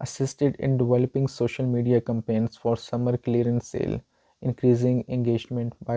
assisted in developing social media campaigns for summer clearance sale, increasing engagement by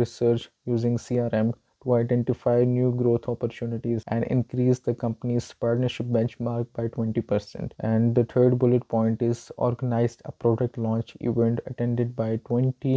research using CRM to identify new growth opportunities and increase the company's partnership benchmark by 20%. And the third bullet point is organized a product launch event attended by 20